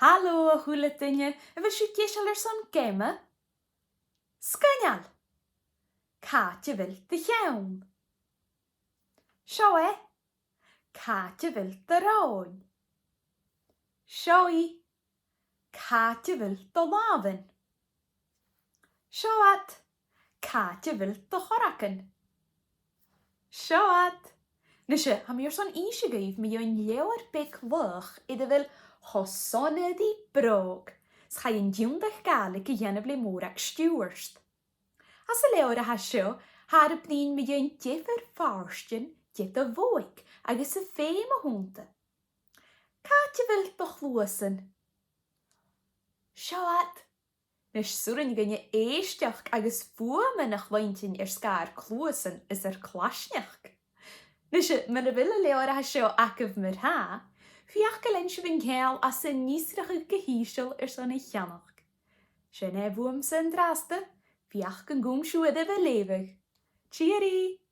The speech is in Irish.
Hallo, hwyl ydynnu. Efo si geisial ar son gema? Sgynial. Catja vill dy llawn. Sioe. Catja vill dy roen. Sioi. Catja vill dy laven. Sioat. Catja vill dy choraken. Sioat. Nysio, ham yw'r son eisiau gyf mi yw'n llewer bec lwch iddo fel hosoned i brog. Sgai yn diwndach gael y gyhen y ble môr ac stiwyrst. As y lewer a hasio, har y blin mi yw'n differ farstyn dit y foig agos y ffeim o hwnta. Catja fel doch lwysyn. Sioat. Nes sŵryn gynnu eistioch agos fwa mynach loentyn sgar clwysyn is clasniach. Nes mynd y bil y lewer a hasio ac yf myr ha, fiach gylen sy'n fy'n cael as y nisrach y gyhysiol son ei llanach. Sy'n efwym sy'n draste, fiach gyn gwm siwyd efo lefyg. Cheery!